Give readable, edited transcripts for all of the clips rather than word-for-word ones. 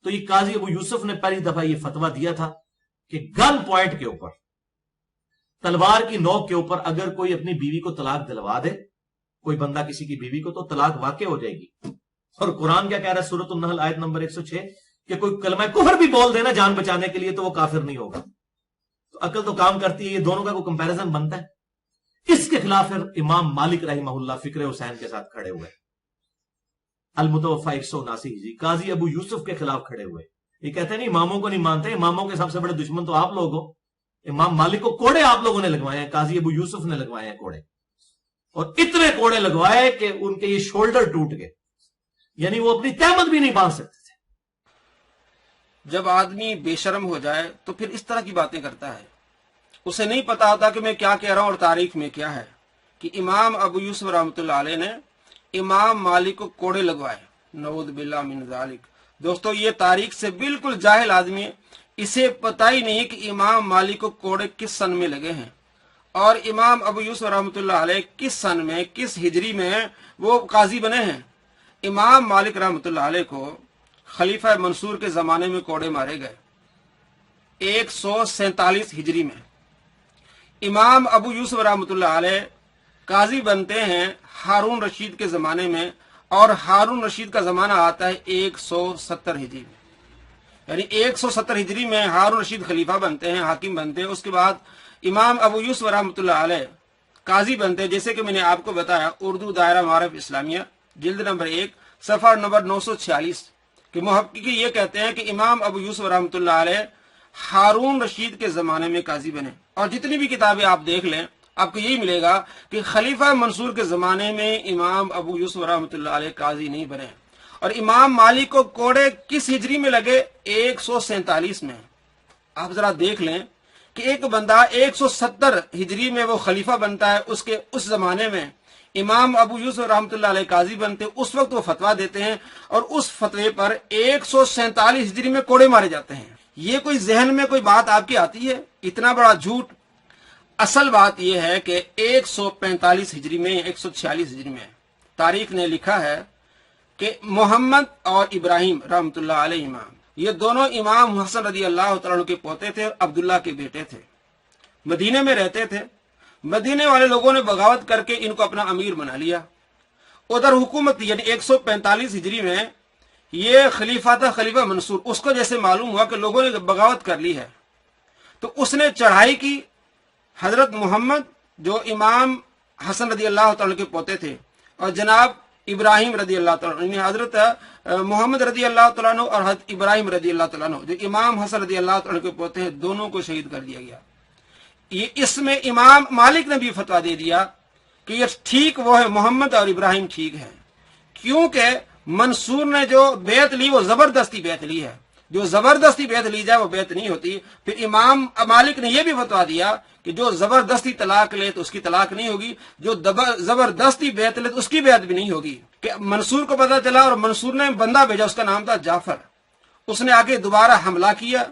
تو یہ قاضی ابو یوسف نے پہلی دفعہ یہ فتویٰ دیا تھا کہ گن پوائنٹ کے اوپر، تلوار کی نوک کے اوپر اگر کوئی اپنی بیوی کو طلاق دلوا دے، کوئی بندہ کسی کی بیوی کو، تو طلاق واقع ہو جائے گی۔ اور قرآن کیا کہہ رہا ہے سورۃ النحل آیت نمبر 106 کہ کوئی کلمہ کفر بھی بول دینا جان بچانے کے لیے تو وہ کافر نہیں ہوگا۔ تو عقل تو کام کرتی ہے، یہ دونوں کا کوئی کمپیریزن بنتا ہے۔ اس کے خلاف پھر امام مالک رحمہ اللہ فکر حسین کے ساتھ کھڑے ہوئے، المتوفی 179 ہجری، قاضی ابو یوسف کے خلاف کھڑے ہوئے۔ یہ کہتے ہیں نہیں اماموں کو نہیں مانتے، اماموں کے سب سے بڑے دشمن تو آپ لوگ ہو۔ امام مالک کو کوڑے آپ لوگوں نے لگوائے ہیں، قاضی ابو یوسف نے لگوائے ہیں کوڑے، اور اتنے کوڑے لگوائے کہ ان کے یہ شولڈر ٹوٹ گئے، یعنی وہ اپنی تہمت بھی نہیں باندھ سکتے تھے۔ جب آدمی بے شرم ہو جائے تو پھر اس طرح کی باتیں کرتا ہے، اسے نہیں پتا ہوتا کہ میں کیا کہہ رہا ہوں اور تاریخ میں کیا ہے، کہ امام ابو یوسف رحمۃ اللہ علیہ نے امام مالک کو کوڑے لگوائے، نعوذ باللہ من ذالک۔ دوستو یہ تاریخ سے بالکل جاہل آدمی ہے، اسے پتہ ہی نہیں کہ امام مالک کو کوڑے کس سن میں لگے ہیں، اور امام ابو یوسف رحمۃ اللہ علیہ کس سن میں، کس ہجری میں وہ قاضی بنے ہیں۔ امام مالک رحمۃ اللہ علیہ کو خلیفہ منصور کے زمانے میں کوڑے مارے گئے 147 ہجری میں۔ امام ابو یوسف رحمۃ اللہ علیہ قاضی بنتے ہیں ہارون رشید کے زمانے میں، اور ہارون رشید کا زمانہ آتا ہے 170 ہجری میں، یعنی 170 ہجری میں ہارون رشید خلیفہ بنتے ہیں، حاکم بنتے ہیں۔ اس کے بعد امام ابو یوسف رحمۃ اللہ علیہ قاضی بنتے ہیں، جیسے کہ میں نے آپ کو بتایا اردو دائرہ معارف اسلامیہ جلد نمبر 1 صفحہ نمبر 946 کہ محقق یہ کہتے ہیں کہ امام ابو یوسف رحمۃ اللہ علیہ ہارون رشید کے زمانے میں قاضی بنے۔ اور جتنی بھی کتابیں آپ دیکھ لیں آپ کو یہی ملے گا کہ خلیفہ منصور کے زمانے میں امام ابو یوسف رحمۃ اللہ علیہ قاضی نہیں بنے۔ اور امام مالک کو کوڑے کس ہجری میں لگے؟ 147 میں۔ آپ ذرا دیکھ لیں کہ ایک بندہ 170 ہجری میں وہ خلیفہ بنتا ہے، اس زمانے میں امام ابو یوسف رحمۃ اللہ علیہ قاضی بنتے، اس وقت وہ فتویٰ دیتے ہیں، اور اس فتوے پر 147 ہجری میں کوڑے مارے جاتے ہیں۔ یہ کوئی ذہن میں کوئی بات آپ کی آتی ہے؟ اتنا بڑا جھوٹ۔ اصل بات یہ ہے کہ 145 ہجری میں 146 ہجری میں تاریخ نے لکھا ہے کہ محمد اور ابراہیم رحمۃ اللہ علیہ یہ دونوں امام حسن رضی اللہ تعالیٰ عنہ کے پوتے تھے اور عبداللہ کے بیٹے تھے، مدینے میں رہتے تھے۔ مدینے والے لوگوں نے بغاوت کر کے ان کو اپنا امیر بنا لیا۔ ادھر حکومت یعنی 145 ہجری میں یہ خلیفہ تھا خلیفہ منصور، اس کو جیسے معلوم ہوا کہ لوگوں نے بغاوت کر لی ہے تو اس نے چڑھائی کی۔ حضرت محمد جو امام حسن رضی اللہ تعالیٰ کے پوتے تھے، اور جناب ابراہیم رضی اللہ تعالیٰ عنہ، حضرت محمد رضی اللہ تعالیٰ عنہ اور حضرت ابراہیم رضی اللہ تعالیٰ عنہ جو امام حسن رضی اللہ تعالیٰ کے پوتے ہیں، دونوں کو شہید کر دیا گیا۔ اس میں امام مالک نے بھی فتویٰ دے دیا کہ یہ ٹھیک وہ ہے، محمد اور ابراہیم ٹھیک ہے، کیونکہ منصور نے جو بیعت لی وہ زبردستی بیعت لی ہے، جو زبردستی بیعت لی جائے وہ بیعت نہیں ہوتی۔ پھر امام مالک نے یہ بھی فتویٰ دیا کہ جو زبردستی طلاق لے تو اس کی طلاق نہیں ہوگی، جو زبردستی بیعت لے تو اس کی بیعت بھی نہیں ہوگی۔ کہ منصور کو پتا چلا اور منصور نے بندہ بھیجا، اس کا نام تھا جعفر، اس نے آگے دوبارہ حملہ کیا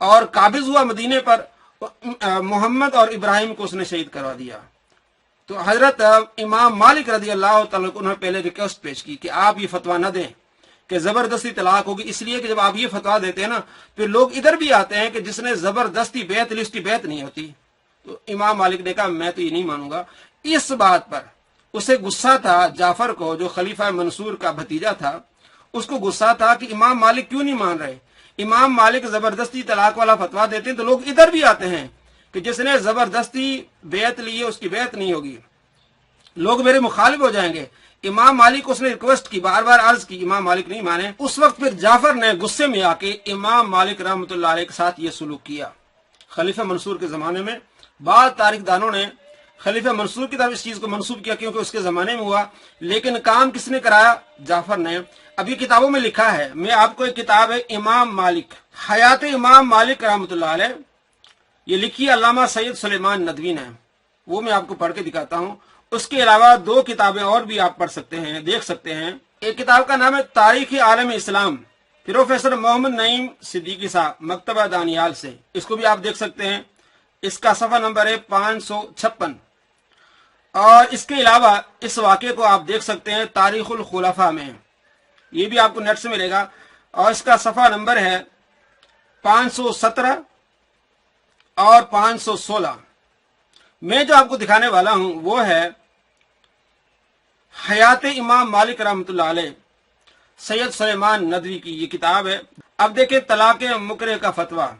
اور قابض ہوا مدینے پر، محمد اور ابراہیم کو اس نے شہید کروا دیا۔ تو حضرت امام مالک رضی اللہ تعالیٰ کو انہوں نے پہلے ریکویسٹ پیش کی کہ آپ یہ فتویٰ نہ دیں کہ زبردستی طلاق ہوگی، اس لیے کہ جب آپ یہ فتویٰ دیتے ہیں نا پھر لوگ ادھر بھی آتے ہیں کہ جس نے زبردستی بیعت لی اس کی بیعت نہیں ہوتی۔ تو امام مالک نے کہا میں تو یہ نہیں مانوں گا۔ اس بات پر اسے غصہ تھا، جعفر کو جو خلیفہ منصور کا بھتیجا تھا اس کو غصہ تھا کہ امام مالک کیوں نہیں مان رہے، امام مالک زبردستی طلاق والا فتویٰ دیتے ہیں تو لوگ ادھر بھی آتے ہیں کہ جس نے زبردستی بیعت لی ہے اس کی بیعت نہیں ہوگی، لوگ میرے مخالف ہو جائیں گے۔ امام مالک اس نے ریکویسٹ کی، بار بار عرض کی، امام مالک نہیں مانے۔ اس وقت پھر جعفر نے غصے میں آ کے امام مالک رحمۃ اللہ علیہ کے ساتھ یہ سلوک کیا۔ خلیفہ منصور کے زمانے میں بعض تاریخ دانوں نے خلیفہ منصور کی طرف اس چیز کو منسوب کیا کیونکہ اس کے زمانے میں ہوا، لیکن کام کس نے کرایا؟ جعفر نے۔ اب یہ کتابوں میں لکھا ہے، میں آپ کو ایک کتاب ہے امام مالک، حیات امام مالک رحمۃ اللہ علیہ، یہ لکھی علامہ سید سلیمان ندوی نے، وہ میں آپ کو پڑھ کے دکھاتا ہوں۔ اس کے علاوہ دو کتابیں اور بھی آپ پڑھ سکتے ہیں، دیکھ سکتے ہیں۔ ایک کتاب کا نام ہے تاریخ عالم اسلام، پروفیسر محمد نعیم صدیقی صاحب، مکتبہ دانیال سے، اس کو بھی آپ دیکھ سکتے ہیں۔ اس کا صفحہ نمبر ہے 556۔ اور اس کے علاوہ اس واقعے کو آپ دیکھ سکتے ہیں تاریخ الخلفاء میں، یہ بھی آپ کو نیٹ سے ملے گا۔ اور اس کا صفحہ نمبر ہے 517 اور 516۔ میں جو آپ کو دکھانے والا ہوں وہ ہے حیات امام مالک رحمۃ اللہ علیہ، سید سلیمان ندوی کی یہ کتاب ہے۔ اب دیکھیں طلاق مکرہ کا فتویٰ۔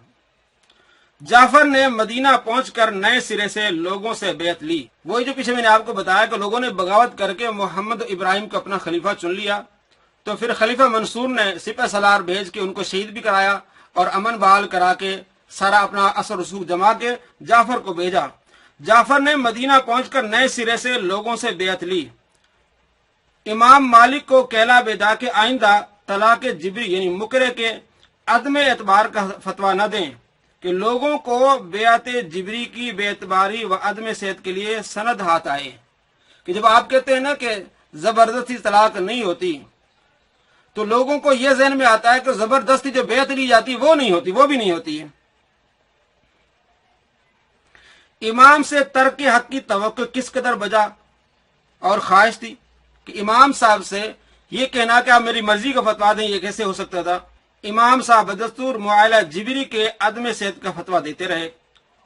جعفر نے مدینہ پہنچ کر نئے سرے سے لوگوں سے بیعت لی۔ وہی جو پیچھے میں نے آپ کو بتایا کہ لوگوں نے بغاوت کر کے محمد ابراہیم کو اپنا خلیفہ چن لیا، تو پھر خلیفہ منصور نے سپہ سالار بھیج کے ان کو شہید بھی کرایا اور امن بحال کرا کے سارا اپنا اثر رسوخ جما کے جعفر کو بھیجا۔ جعفر نے مدینہ پہنچ کر نئے سرے سے لوگوں سے بیعت لی۔ امام مالک کو کہلا بھیجا کہ آئندہ طلاق جبری یعنی مکرے کے عدم اعتبار کا فتویٰ نہ دیں، کہ لوگوں کو بیعت جبری کی بے اعتباری و عدم صحت کے لیے سند ہاتھ آئے، کہ جب آپ کہتے ہیں نا کہ زبردستی طلاق نہیں ہوتی، تو لوگوں کو یہ ذہن میں آتا ہے کہ زبردستی جو بیعت لی جاتی وہ نہیں ہوتی، وہ بھی نہیں ہوتی ہے۔ امام سے ترک حق کی توقع کس قدر بجا اور خواہش تھی کہ امام صاحب سے یہ کہنا کہ آپ میری مرضی کا فتویٰ دیں، یہ کیسے ہو سکتا تھا؟ امام صاحب بدستور معائلہ جبری کے عدم صحت کا فتویٰ دیتے رہے۔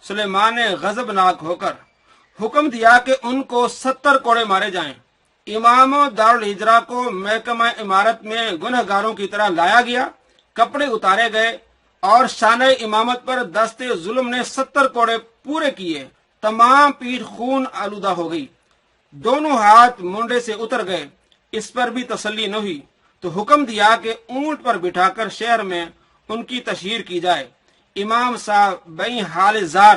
سلیمان نے غضبناک ہو کر حکم دیا کہ ان کو 70 کوڑے مارے جائیں۔ امام دارالہجرہ کو محکمہ امارت میں گنہگاروں کی طرح لایا گیا، کپڑے اتارے گئے اور شانہ امامت پر دست ظلم نے 70 کوڑے پورے کیے۔ تمام پیٹھ خون آلودہ ہو گئی، دونوں ہاتھ منڈے سے اتر گئے۔ اس پر بھی تسلی نہ ہوئی تو حکم دیا کہ اونٹ پر بٹھا کر شہر میں ان کی تشہیر کی جائے۔ امام صاحب بئی حال زار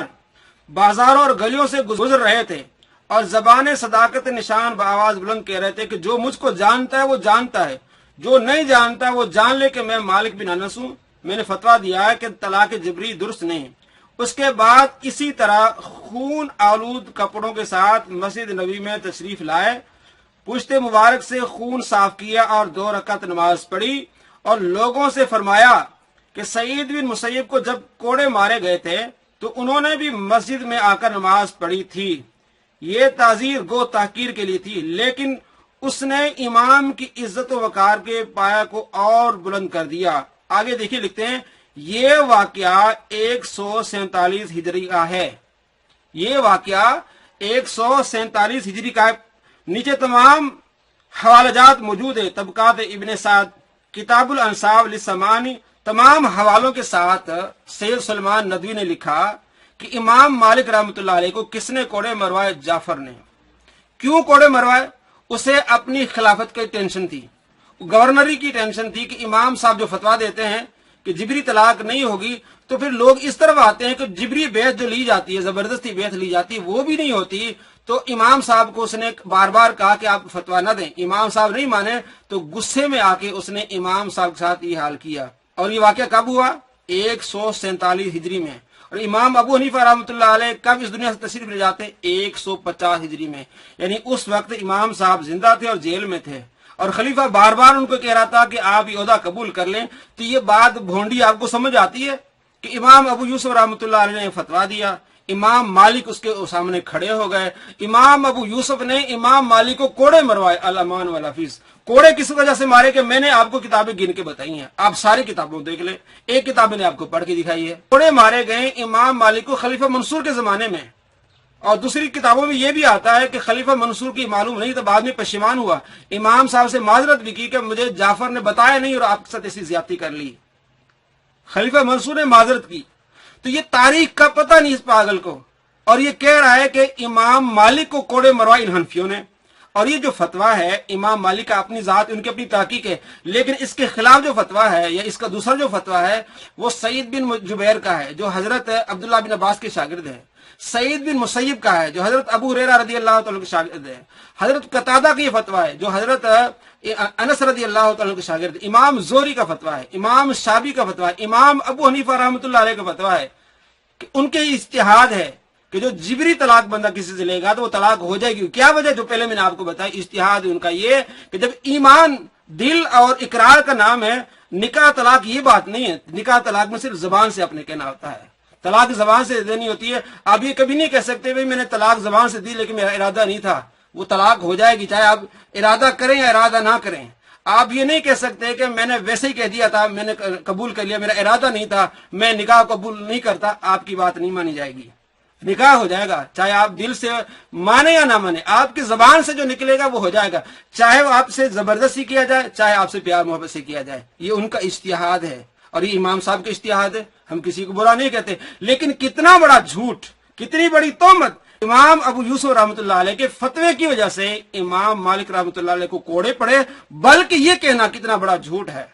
بازاروں اور گلیوں سے گزر رہے تھے اور زبان صداقت نشان بآواز بلند کہہ رہے تھے کہ جو مجھ کو جانتا ہے وہ جانتا ہے، جو نہیں جانتا وہ جان لے کہ میں مالک بن انس ہوں۔ میں نے فتویٰ دیا ہے کہ طلاق جبری درست نہیں۔ اس کے بعد اسی طرح خون آلود کپڑوں کے ساتھ مسجد نبی میں تشریف لائے، پشت مبارک سے خون صاف کیا اور 2 رکعت نماز پڑھی اور لوگوں سے فرمایا کہ سعید بن مسیب کو جب کوڑے مارے گئے تھے تو انہوں نے بھی مسجد میں آ کر نماز پڑھی تھی۔ یہ تعزیر گو تحقیر کے لیے تھی، لیکن اس نے امام کی عزت و وقار کے پایا کو اور بلند کر دیا۔ آگے دیکھیے لکھتے ہیں یہ واقعہ 147 ہجری کا ہے۔ یہ واقعہ 147 ہجری کا ہے۔ نیچے تمام حوالہ جات موجود ہے، طبقات ابن سعد، کتاب الانصاب للسمانی، تمام حوالوں کے ساتھ سید سلیمان ندوی نے لکھا کہ امام مالک رحمۃ اللہ علیہ کو کس نے کوڑے مروائے؟ جعفر نے۔ کیوں کوڑے مروائے؟ اسے اپنی خلافت کی ٹینشن تھی، گورنری کی ٹینشن تھی کہ امام صاحب جو فتویٰ دیتے ہیں کہ جبری طلاق نہیں ہوگی، تو پھر لوگ اس طرف آتے ہیں کہ جبری بیعت جو لی جاتی ہے، زبردستی بیعت لی جاتی ہے، وہ بھی نہیں ہوتی۔ تو امام صاحب کو اس نے بار بار کہا کہ آپ فتویٰ نہ دیں، امام صاحب نہیں مانے تو غصے میں آ کے اس نے امام صاحب کے ساتھ یہ حال کیا۔ اور یہ واقعہ کب ہوا؟ 147 ہجری میں۔ اور امام ابو حنیفہ رحمۃ اللہ علیہ کب اس دنیا سے تشریف لے جاتے؟ 150 ہجری میں، یعنی اس وقت امام صاحب زندہ تھے اور جیل میں تھے، اور خلیفہ بار بار ان کو کہہ رہا تھا کہ آپ یہ عہدہ قبول کر لیں۔ تو یہ بات بھونڈی آپ کو سمجھ آتی ہے کہ امام ابو یوسف رحمۃ اللہ علیہ نے فتویٰ دیا، امام مالک اس کے سامنے کھڑے ہو گئے، امام ابو یوسف نے امام مالک کو کوڑے مروائے۔ الامان والحفیظ، کوڑے کس وجہ سے مارے کہ میں نے آپ کو کتابیں گن کے بتائی ہیں، آپ ساری کتابوں دیکھ لیں، ایک کتاب میں نے آپ کو پڑھ کے دکھائی ہے۔ کوڑے مارے گئے امام مالک کو خلیفہ منصور کے زمانے میں، اور دوسری کتابوں میں یہ بھی آتا ہے کہ خلیفہ منصور کی معلوم نہیں تو بعد میں پشیمان ہوا، امام صاحب سے معذرت بھی کی کہ مجھے جعفر نے بتایا نہیں اور آپ کے ساتھ ایسی زیادتی کر لی۔ خلیفہ منصور نے معذرت کی۔ تو یہ تاریخ کا پتہ نہیں اس پاگل کو، اور یہ کہہ رہا ہے کہ امام مالک کو کوڑے مروائے ان حنفیوں نے۔ اور یہ جو فتویٰ ہے امام مالک کا اپنی ذات، ان کی اپنی تحقیق ہے، لیکن اس کے خلاف جو فتویٰ ہے یا اس کا دوسرا جو فتویٰ ہے وہ سعید بن جبیر کا ہے جو حضرت عبداللہ بن عباس کے شاگرد ہے، سعید بن مسیب کا ہے جو حضرت ابو ہریرہ رضی اللہ تعالیٰ کے شاگرد ہے، حضرت قتادہ کی یہ فتویٰ ہے جو حضرت انس رضی اللہ تعالیٰ کے شاگرد، امام زہری کا فتویٰ ہے، امام شافعی کا فتویٰ ہے، امام ابو حنیفہ رحمۃ اللہ علیہ کا فتویٰ ہے کہ ان کے اجتہاد ہے کہ جو جبری طلاق بندہ کسی سے لے گا تو وہ طلاق ہو جائے گی۔ کیا وجہ؟ جو پہلے میں نے آپ کو بتایا، اجتہاد ان کا یہ کہ جب ایمان دل اور اقرار کا نام ہے، نکاح طلاق یہ بات نہیں ہے، نکاح طلاق میں صرف زبان سے اپنے کہنا ہوتا ہے، طلاق زبان سے دینی ہوتی ہے۔ آپ یہ کبھی نہیں کہہ سکتے بھائی میں نے طلاق زبان سے دی لیکن میرا ارادہ نہیں تھا، وہ طلاق ہو جائے گی چاہے آپ ارادہ کریں یا ارادہ نہ کریں۔ آپ یہ نہیں کہہ سکتے کہ میں نے ویسے ہی کہہ دیا تھا، میں نے قبول کر لیا، میرا ارادہ نہیں تھا، میں نکاح قبول نہیں کرتا، آپ کی بات نہیں مانی جائے گی۔ نکاح ہو جائے گا، چاہے آپ دل سے مانے یا نہ مانے، آپ کی زبان سے جو نکلے گا وہ ہو جائے گا، چاہے وہ آپ سے زبردستی کیا جائے، چاہے آپ سے پیار محبت سے کیا جائے۔ یہ ان کا اجتہاد ہے اور یہ امام صاحب کا اجتہاد ہے، ہم کسی کو برا نہیں کہتے۔ لیکن کتنا بڑا جھوٹ، کتنی بڑی تہمت! امام ابو یوسف رحمۃ اللہ علیہ کے فتوے کی وجہ سے امام مالک رحمۃ اللہ علیہ کو کوڑے پڑے، بلکہ یہ کہنا کتنا بڑا جھوٹ ہے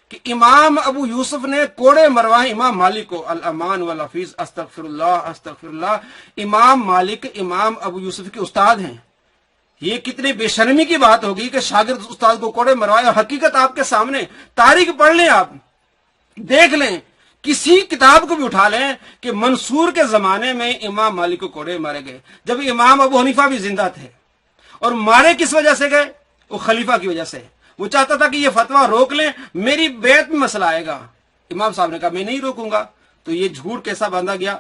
کہ امام ابو یوسف نے کوڑے مروائے امام مالک کو۔ الامان والحفیظ، استغفر اللہ استغفر اللہ۔ امام مالک امام ابو یوسف کے استاد ہیں۔ یہ کتنی بے شرمی کی بات ہوگی کہ شاگرد استاد کو کوڑے مروائے، اور حقیقت آپ کے سامنے، تاریخ پڑھ لیں، آپ دیکھ لیں، کسی کتاب کو بھی اٹھا لیں کہ منصور کے زمانے میں امام مالک کو کوڑے مارے گئے، جب امام ابو حنیفہ بھی زندہ تھے۔ اور مارے کس وجہ سے گئے؟ وہ خلیفہ کی وجہ سے۔ وہ چاہتا تھا کہ یہ فتویٰ روک لیں، میری بیعت میں مسئلہ آئے گا۔ امام صاحب نے کہا میں نہیں روکوں گا۔ تو یہ جھوٹ کیسا باندھا گیا؟